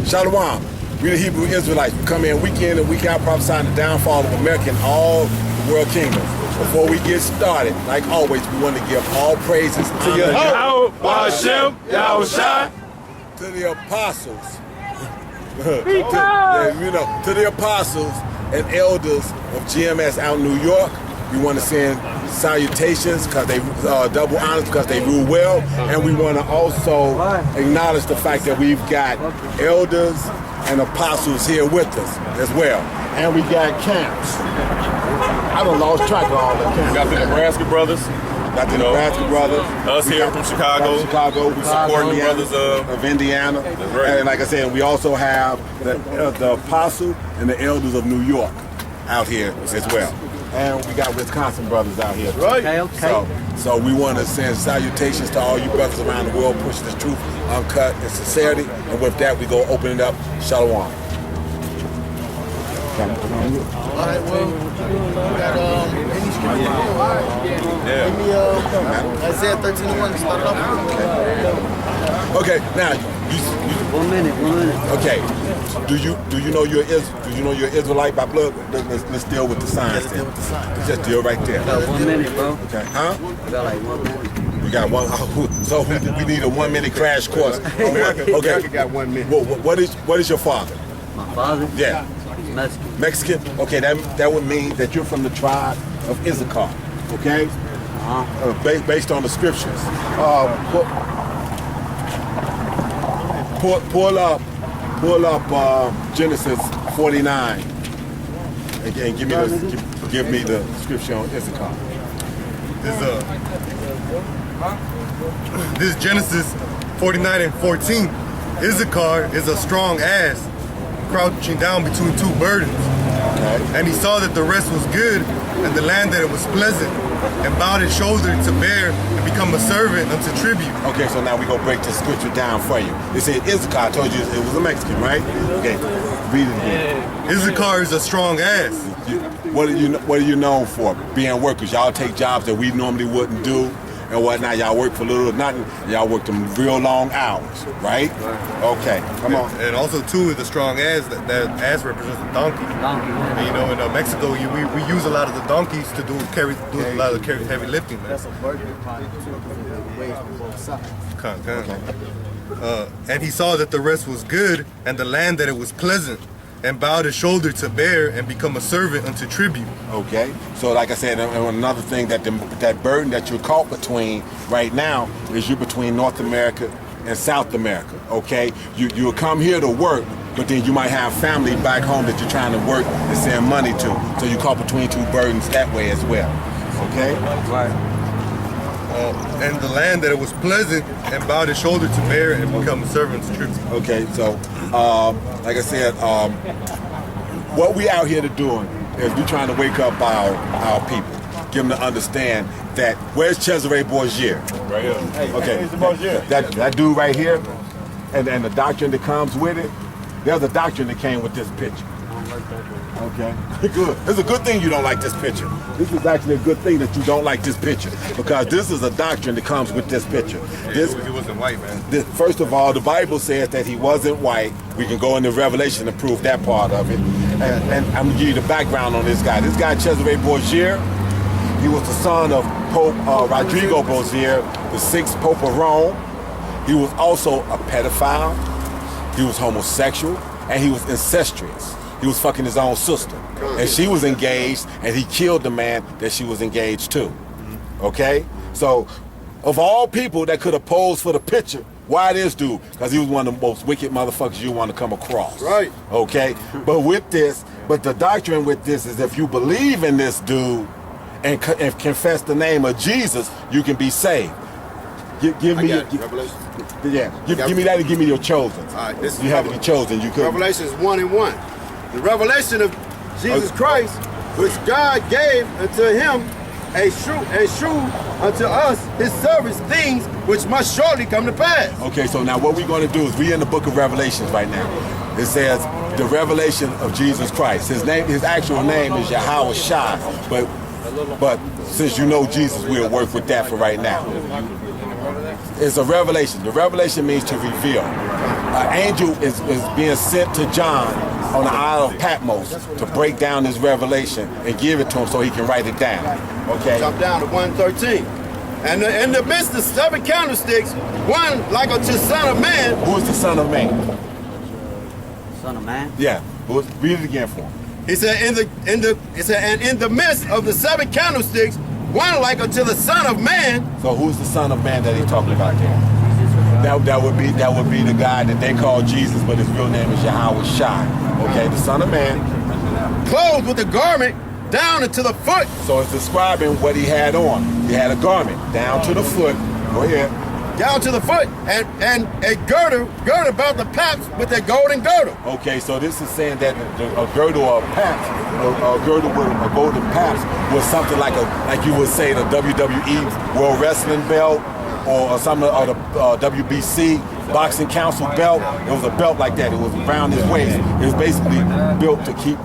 Shalom. We the Hebrew Israelites. We come in week in and week out prophesying the downfall of America and all the world kingdoms. Before we get started, like always, we want to give all praises to the apostles. to the apostles and elders of GMS out in New York. We want to send salutations because they double honors because they rule well, and we want to also acknowledge the fact that we've got elders and apostles here with us as well, and we got camps. I done lost track of all the camps. We got the Nebraska brothers. Got the Nebraska brothers. Us here from Chicago. We support the brothers of Indiana. Right. And like I said, we also have the apostle and the elders of New York out here as well. And we got Wisconsin brothers out here. Right. Okay. So we want to send salutations to all you brothers around the world, pushing the truth, uncut, and sincerity. And with that, we go open it up. Shalom. All right, well, we got any scripture. Give me Isaiah 13:1 to start off. Okay, now you 1 minute. okay. Do you know you're Israelite by blood? Let's deal with the signs. Let's deal with the signs. Just deal right there. Got 1 minute, bro. Okay, huh? We got like 1 minute. We got one. So we need a 1 minute crash course. Okay. got 1 minute. What is your father? My father? Yeah. He's Mexican. Mexican? Okay, that would mean that you're from the tribe of Issachar. Okay? Based on the scriptures. Pull up Genesis 49 and give me the scripture on Issachar. This is Genesis 49 and 14. Issachar is a strong ass, crouching down between two burdens. Okay. And he saw that the rest was good, and the land that it was pleasant, and bowed his shoulder to bear and become a servant unto tribute. Okay, so now we gonna break the scripture down for you. It said Issachar. I told you it was a Mexican, right? Okay, read it again. Issachar is a strong ass. What are you known for? Being workers. Y'all take jobs that we normally wouldn't do and whatnot. Y'all work for little or nothing. Y'all work them real long hours, right? Okay, come on. And also too, the strong ass, that ass represents a donkey. And, you know, in Mexico, we use a lot of the donkeys to do a lot of heavy lifting. Man. That's a burden ways on both sides. Okay. And he saw that the rest was good, and the land that it was pleasant, and bowed his shoulder to bear and become a servant unto tribute. Okay, so like I said, and another thing that burden that you're caught between right now is you're between North America and South America. Okay, you'll come here to work, but then you might have family back home that you're trying to work and send money to. So you're caught between two burdens that way as well. Okay. Right. And the land that it was pleasant, and bowed his shoulder to bear and become a servant to tribute. Okay, so like I said, what we out here to doing is we trying to wake up our people, give them to understand that where's Cesare Borgia? Right here. Okay, that dude right here, and the doctrine that comes with it. There's a doctrine that came with this picture. Okay, good. It's a good thing you don't like this picture. This is actually a good thing that you don't like this picture, because this is a doctrine that comes with this picture. He wasn't white, man. First of all, the Bible says that he wasn't white. We can go into Revelation to prove that part of it. And I'm going to give you the background on this guy. This guy, Cesare Borgia, he was the son of Pope Rodrigo Borgia, the 6th Pope of Rome. He was also a pedophile. He was homosexual, and he was incestuous. He was fucking his own sister. And she was engaged, and he killed the man that she was engaged to. Okay? So, of all people that could have posed for the picture, why this dude? Because he was one of the most wicked motherfuckers you want to come across. Right. Okay? But the doctrine with this is if you believe in this dude and confess the name of Jesus, you can be saved. Give me Revelation. Give me that and give me your chosen. All right, this is you have to be chosen. You could. Revelation is 1 and 1. The revelation of Jesus Christ, which God gave unto him a shew unto us, his servants, things which must shortly come to pass. Okay, so now what we're going to do is we're in the book of Revelations right now. It says the revelation of Jesus Christ. His actual name is Yahweh Shai, but since you know Jesus, we'll work with that for right now. It's a revelation. The revelation means to reveal. an angel is being sent to John on the Isle of Patmos to break down this revelation and give it to him so he can write it down. Okay? Jump down to 113. And in the midst of 7 candlesticks, one like unto Son of Man. Who is the Son of Man? Son of Man. Yeah. Read it again for him. He said, and in the midst of the 7 candlesticks, one like unto the Son of Man. So who's the Son of Man that he's talking about there? That would be the guy that they call Jesus, but his real name is Yahweh Shai. Okay, the Son of Man. Clothed with a garment down into the foot. So it's describing what he had on. He had a garment down to the foot. Go ahead. Down to the foot, and a girdle about the paps with a golden girdle. Okay, so this is saying that a girdle or a paps, a girdle with a golden paps was something like you would say the WWE World Wrestling belt or some of the WBC Boxing Council belt. It was a belt like that. It was around his waist. It was basically built to keep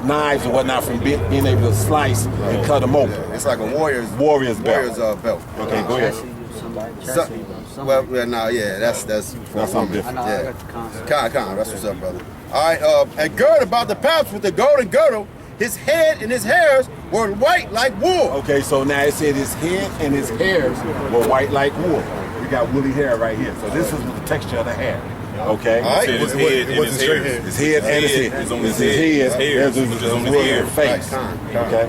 knives and whatnot from being able to slice and cut them open. It's like a warrior's belt. Okay, go ahead. That's something different. I got the concept. That's what's up, brother. All right, and girded about the paps with the golden girdle. His head and his hairs were white like wool. Okay, so now it said his head and his hairs were white like wool. We got woolly hair right here. So this is the texture of the hair. Okay. All right. His head and his hair. His head and his hair. Is on his head. His hair is on his hair. Face. Okay.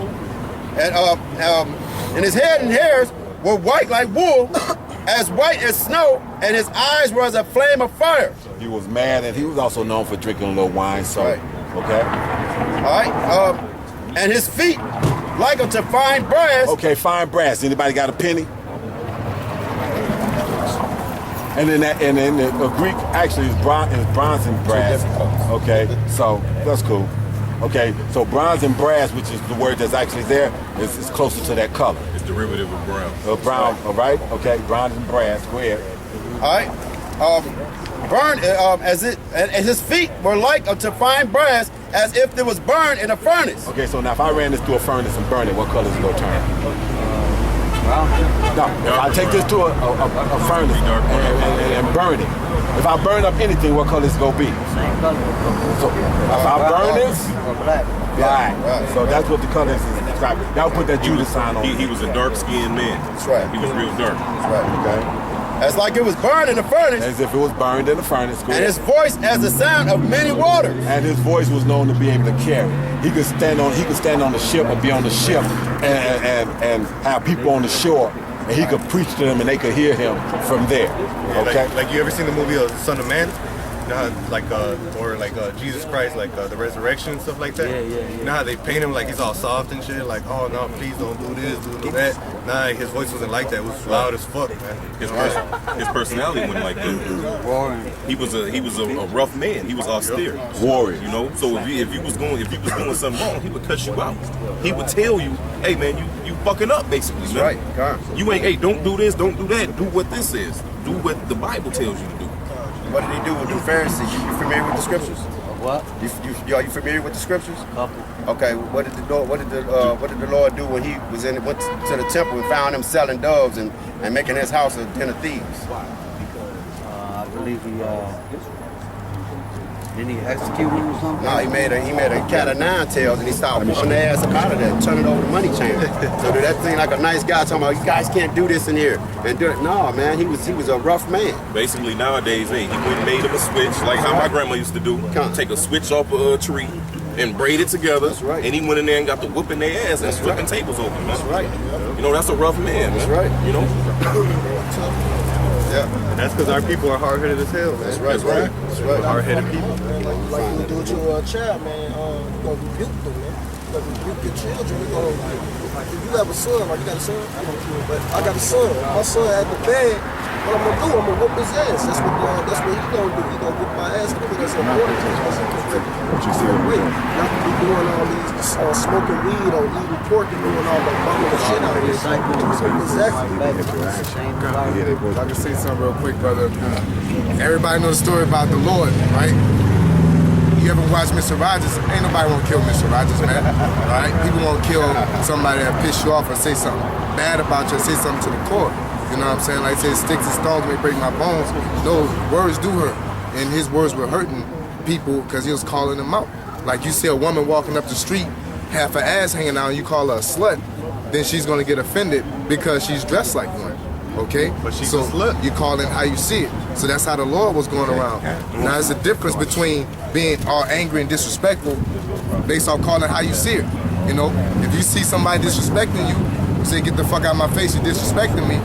And his head and hairs were white like wool, as white as snow, and his eyes were as a flame of fire. He was mad, and he was also known for drinking a little wine. So, right. Okay. All right. And his feet like unto fine brass. Okay, fine brass. Anybody got a penny? And then the Greek actually is bronze and brass. Okay, so that's cool. Okay, so bronze and brass, which is the word that's actually there, is closer to that color. It's derivative of brown. Brown, all right? Okay, bronze and brass. Go ahead. All right. Burned and his feet were like unto fine brass, as if it was burned in a furnace. Okay, so now if I ran this through a furnace and burned it, what color is it gonna turn? No, if I take this to a furnace and burn it, if I burn up anything, what color is it gonna be? Same color. So if I burn this, Or black. black. So that's what the color is describing. Now put that Judas sign on. He was a dark-skinned man. That's right. He was real dark. That's right. Okay. As like it was burned in a furnace. As if it was burned in a furnace. And his voice as the sound of many waters. And his voice was known to be able to carry. He could stand on the ship or be on the ship and have people on the shore, and he could preach to them and they could hear him from there. Okay. Like you ever seen the movie Son of Man? You know how, Jesus Christ, the resurrection and stuff like that. Yeah. You know how they paint him like he's all soft and shit, like, oh no, please don't do this, do that. Nah, his voice wasn't like that. It was loud as fuck, man. His personality wasn't like that. Roaring. He was a rough man. He was austere. Warrior. You know, so if you was doing something wrong, he would cut you out. He would tell you, hey man, you fucking up basically. That's man. right. You ain't, hey, don't do this, don't do that. Do what this is. Do what the Bible tells you to do. What did he do with the Pharisees? You familiar with the scriptures? What? Are you familiar with the scriptures? Couple. Okay. What did the Lord do when he went to the temple and found him selling doves and making his house a den of thieves? I believe didn't he execute him or something? No, he made a cat of nine tails and he started pulling their ass up out of there, turning over the money chain. So that thing like a nice guy talking about, you guys can't do this in here and do it. No, man, he was a rough man. Basically nowadays, hey, he went and made him a switch, like how my grandma used to do. Take a switch off a tree and braid it together. That's right. And he went in there and got to whooping their ass and flipping tables open, man. That's right. You know, that's a rough man. That's man. right. You know? Yeah. And that's because our people are hard-headed as hell, man. That's right. That's right. Hard-headed people. Like you do to a child, man, you gonna rebuke them, man. You gonna rebuke your children. You gonna, if you have a son, like you got a son, but I got a son. My son had the bag. What I'm gonna do? I'm gonna whoop his ass. That's what he gonna do. He gonna whoop my ass because that's important to us. What you see? Wait, not to be doing all these smoking weed or eating pork and doing all the bumming and shit out here. Exactly. I can say something real quick, brother. Everybody knows the story about the Lord, right? You ever watch Mr. Rogers? Ain't nobody want to kill Mr. Rogers, man. Right? People won't kill somebody that piss you off or say something bad about you or say something to the core. You know what I'm saying? Like I say, sticks and stones may break my bones. Those words do hurt. and his words were hurting people because he was calling them out. Like you see a woman walking up the street, half her ass hanging out, and you call her a slut, then she's gonna get offended because she's dressed like one. Okay? But she's so a slut. you call it how you see it. So that's how the Lord was going around. Now there's a difference between being all angry and disrespectful based on calling how you see it. You know, if you see somebody disrespecting you, say get the fuck out of my face, you're disrespecting me,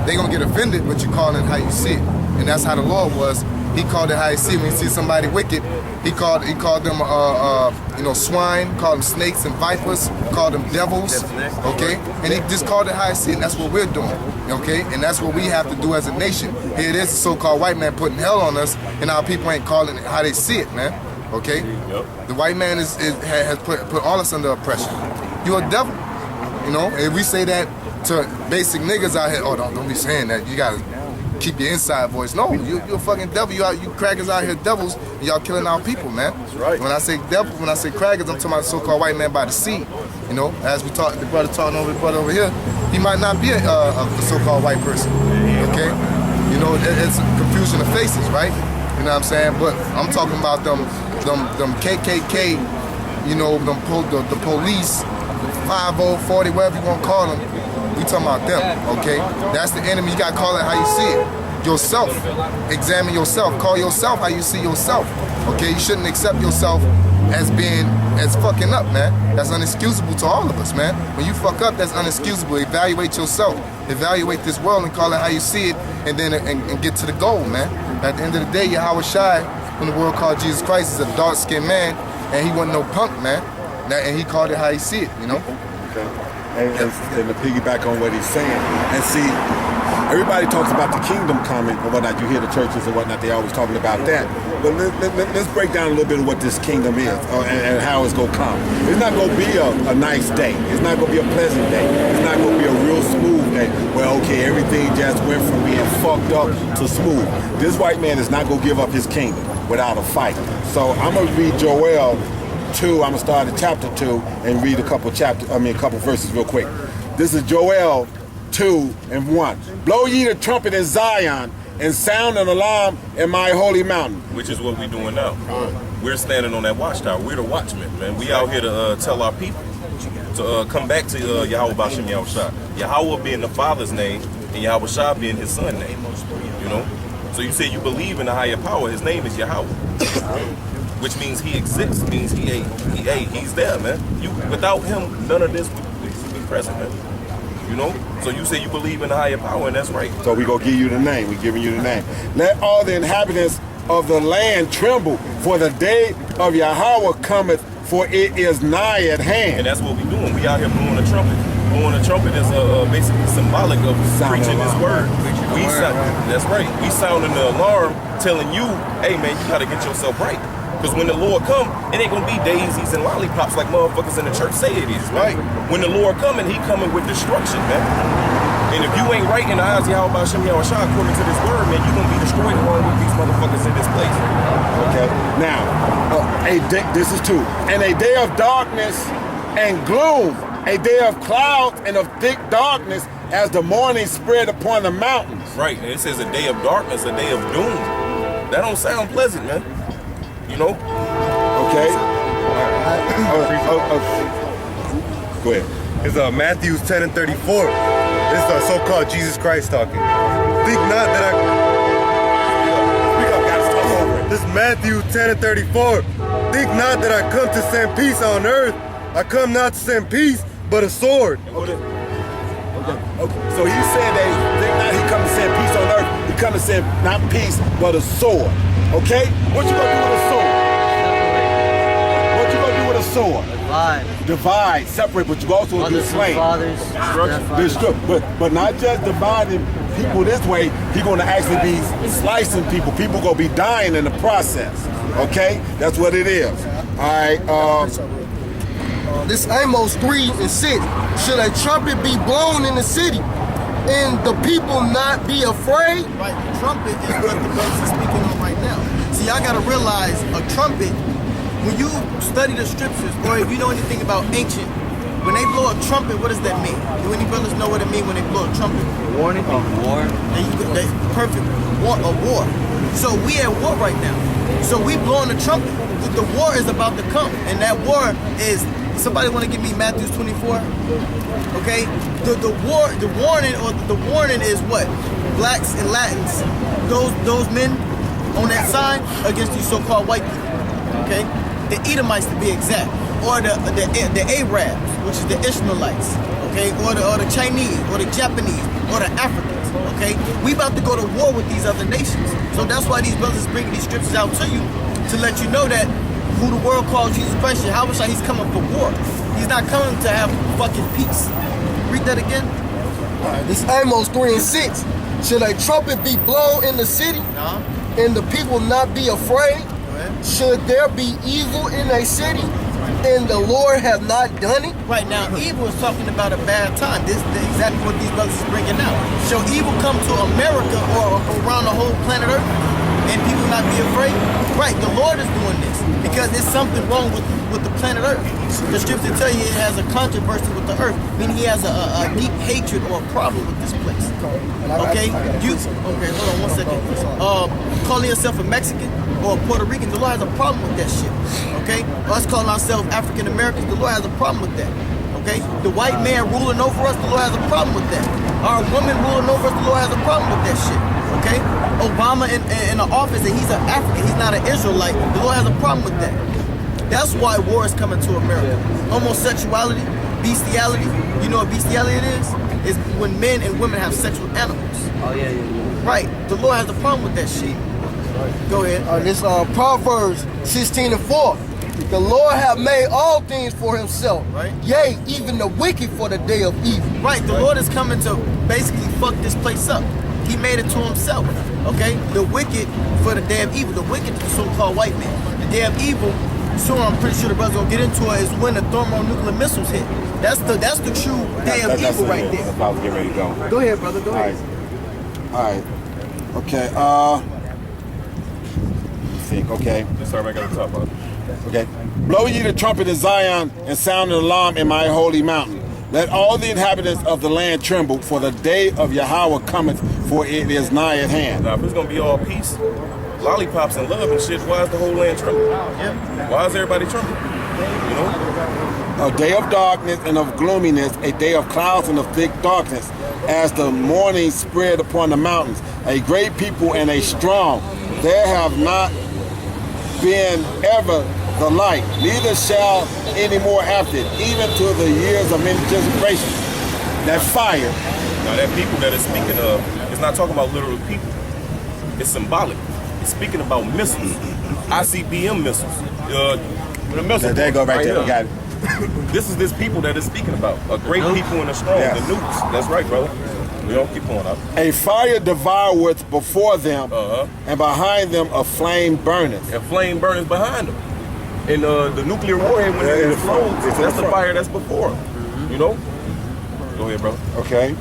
they gonna get offended, but you call it how you see it. And that's how the Lord was. He called it how he see it. When he see somebody wicked, he called them swine, called them snakes and vipers, called them devils, okay? And he just called it how he see it, and that's what we're doing, okay? And that's what we have to do as a nation. Here it is, the so-called white man putting hell on us, and our people ain't calling it how they see it, man, okay? The white man has put all us under oppression. You're a devil, you know? And we say that to basic niggas out here, oh, don't be saying that, you gotta keep your inside voice. No, you're a fucking devil. You crackers out here devils, and y'all killing our people, man. That's right. When I say devil, when I say crackers, I'm talking about the so-called white man by the sea. You know, as we talk, the brother talking over the brother over here, he might not be a so-called white person. Okay, you know, it's confusion of faces, right? You know what I'm saying? But I'm talking about them KKK. You know, the police, 50, 40, whatever you want to call them. We talking about them, okay? That's the enemy. You gotta call it how you see it. Yourself. Examine yourself. Call yourself how you see yourself. Okay? You shouldn't accept yourself as fucking up, man. That's unexcusable to all of us, man. When you fuck up, that's unexcusable. Evaluate yourself. Evaluate this world and call it how you see it, and then and get to the goal, man. At the end of the day, Yahweh Shai, when the world called Jesus Christ, is a dark-skinned man, and he wasn't no punk, man. And he called it how he see it, you know? Okay. And to piggyback on what he's saying, and see, everybody talks about the kingdom coming and whatnot. You hear the churches and whatnot, they always talking about that. But let's break down a little bit of what this kingdom is and how it's going to come. It's not going to be a nice day. It's not going to be a pleasant day. It's not going to be a real smooth day. Well, okay, everything just went from being fucked up to smooth. This white man is not going to give up his kingdom without a fight. So I'm going to read Joel 2, I'm gonna start at chapter 2 and read a couple verses real quick. This is Joel 2:1. Blow ye the trumpet in Zion and sound an alarm in my holy mountain. Which is what we're doing now. We're standing on that watchtower. We're the watchmen, man. We out here to tell our people to come back to Yahweh Bashem Yahweh Shai. Yahweh being the Father's name and Yahweh Shai being his son's name. You know? So you say you believe in the higher power. His name is Yahweh. Which means he exists, means he's there, man. Without him, none of this would be present, man. You know? So you say you believe in the higher power, and that's right. So we gonna give you the name, we giving you the name. Let all the inhabitants of the land tremble, for the day of Yahweh cometh, for it is nigh at hand. And that's what we doing. We out here blowing a trumpet. Blowing a trumpet is basically symbolic of preaching his word. That's right. We sounding the alarm, telling you, hey man, you gotta get yourself right. Because when the Lord come, it ain't gonna be daisies and lollipops like motherfuckers in the church say it is, right? When the Lord coming, he coming with destruction, man. And if you ain't right in the eyes of Yahweh Bashem Yahweh Shai, according to this word, man, you gonna be destroyed along with these motherfuckers in this place. Okay. Now, this is 2. And a day of darkness and gloom, a day of clouds and of thick darkness, as the morning spread upon the mountains. Right. And it says a day of darkness, a day of doom. That don't sound pleasant, man. You know? Okay. Go ahead. It's Matthew 10:34. This is so-called Jesus Christ talking. Think not that Speak up, guys. Talk over it. This is Matthew 10:34. Think not that I come to send peace on earth. I come not to send peace, but a sword. Okay. So he said that think not he come to send peace on earth. He come to send not peace, but a sword. Okay? What you gonna do with a sword? What you gonna do with a sword? Divide, separate, but you also do slain. But not just dividing people this way, he gonna actually be slicing people. People gonna be dying in the process. Okay? That's what it is. Alright, This Amos 3:6. Should a trumpet be blown in the city and the people not be afraid? Right, the trumpet is what the brothers are speaking on right now. See, y'all gotta realize a trumpet, when you study the scriptures, or if you know anything about ancient, when they blow a trumpet, what does that mean? Do any brothers know what it means when they blow a trumpet? Warning of war. Perfect. A war. So we at war right now. So we blowing the trumpet. The war is about to come, and that war is. Somebody want to give me Matthew 24? Okay, the warning is what? Blacks and Latins, those men on that side against these so-called white people. Okay, the Edomites to be exact, or the Arabs, which is the Ishmaelites. Okay, or the Chinese, or the Japanese, or the Africans. Okay, we about to go to war with these other nations. So that's why these brothers bringing these scriptures out to you to let you know that who the world calls Jesus Christ, Yahweh, he's coming for war. He's not coming to have fucking peace. Read that again. This Amos 3:6. Should a trumpet be blown in the city and the people not be afraid? Should there be evil in a city and the Lord have not done it? Right now, evil is talking about a bad time. This is exactly what these brothers is bringing out. Shall evil come to America or around the whole planet Earth and people not be afraid? Right, the Lord is doing this because there's something wrong with the planet Earth. The scripture tell you it has a controversy with the earth, meaning he has a deep hatred or a problem with this place. Okay, hold on 1 second. Calling yourself a Mexican or a Puerto Rican, the Lord has a problem with that shit. Okay, us calling ourselves African Americans, the Lord has a problem with that. Okay, the white man ruling over us, the Lord has a problem with that. Our woman ruling over us, the Lord has a problem with that shit. Okay, Obama in the office and he's an African, he's not an Israelite, the Lord has a problem with that. That's why war is coming to America. Homosexuality, bestiality, you know what bestiality it is? It's when men and women have sex with animals. Oh yeah. Right, the Lord has a problem with that shit. Go ahead. This Proverbs 16:4. The Lord have made all things for himself. Right. Yea, even the wicked for the day of evil. Right, the Lord is coming to basically fuck this place up. He made it to himself. Okay? The wicked for the day of evil. The wicked is the so-called white man. The day of evil, soon I'm pretty sure the brothers gonna get into it, is when the thermonuclear missiles hit. That's the true day of evil right there. That's about to get ready to go. Go ahead, brother. Go ahead. All right. Okay. Think. Okay. Let's start back at the top, brother. Okay. Blow ye the trumpet in Zion and sound an alarm in my holy mountain. Let all the inhabitants of the land tremble, for the day of Yahweh cometh, for it is nigh at hand. Now, if it's gonna be all peace, lollipops and love and shit, why is the whole land trembling? Yeah. Why is everybody trembling? You know? A day of darkness and of gloominess, a day of clouds and of thick darkness, as the morning spread upon the mountains. A great people and a strong. There have not been ever the like, neither shall any more after it, even to the years of many generations. That fire. Now, that people that it's speaking of, it's not talking about literal people. It's symbolic. It's speaking about missiles, ICBM missiles. The missile. There you go, right there. We got it. This is this people that it's speaking about. A great people and a strong. Yes. The nukes. That's right, brother. We don't keep going up. A fire devoureth before them, and behind them a flame burneth. And flame burners behind them. And the nuclear warhead, when it explodes, that's the fire that's before them. You know? Go ahead, brother. Okay.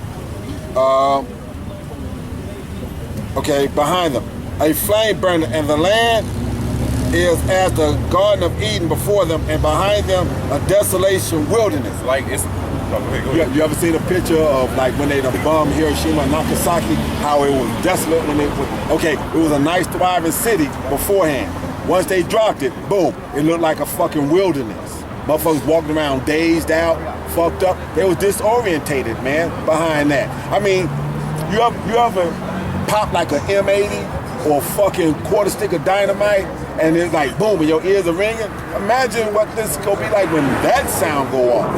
Okay, behind them. A flame burneth, and the land is as the Garden of Eden before them, and behind them a desolation wilderness. Like it's. No, go ahead. You ever seen a picture of like when they bombed Hiroshima and Nagasaki, how it was desolate when it was, okay, it was a nice thriving city beforehand. Once they dropped it, boom, it looked like a fucking wilderness. Motherfuckers walking around dazed out, fucked up. They was disorientated, man, behind that. I mean, you ever pop like an M80 or a fucking quarter stick of dynamite and it's like boom and your ears are ringing? Imagine what this is gonna be like when that sound go off.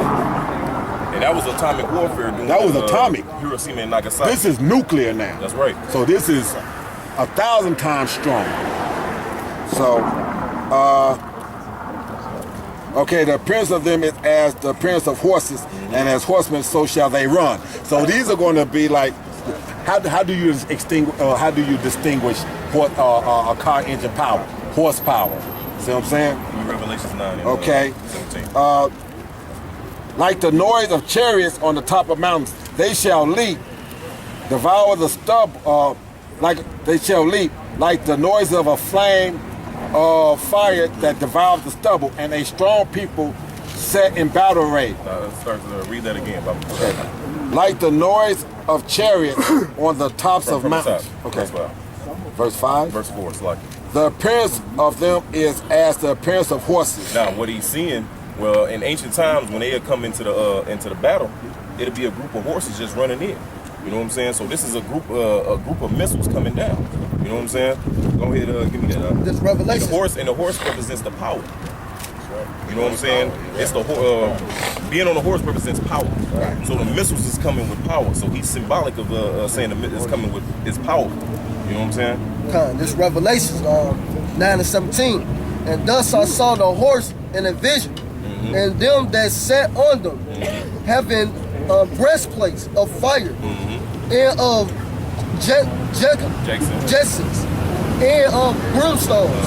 And that was atomic warfare. That was atomic. Hiroshima and Nagasaki. This is nuclear now. That's right. So this is 1,000 times strong. So, okay, the appearance of them is as the appearance of horses, and as horsemen, so shall they run. So these are going to be like, how do you distinguish a car engine power, horsepower? See what I'm saying? Revelations 9. And, okay. 17. Like the noise of chariots on the top of mountains, they shall leap, devour the stub. Like they shall leap, like the noise of a flame of fire that devours the stubble, and a strong people set in battle array. Let's start to read that again. Okay. Like the noise of chariots on the tops of mountains. Okay. Verse 5. Verse 4, it's like. The appearance of them is as the appearance of horses. Now, what he's seeing, well, in ancient times, when they come into the battle, it'll be a group of horses just running in. You know what I'm saying? So this is a group of missiles coming down. You know what I'm saying? Go ahead, give me that. This revelation. And the horse represents the power. You know what I'm saying? It's the being on the horse represents power. So the missiles is coming with power. So he's symbolic of saying it's coming with his power. You know what I'm saying? This Revelation 9:17. And thus I saw the horse in a vision, and them that sat on them, having breastplates of fire, and of Jetsons, and of brimstones,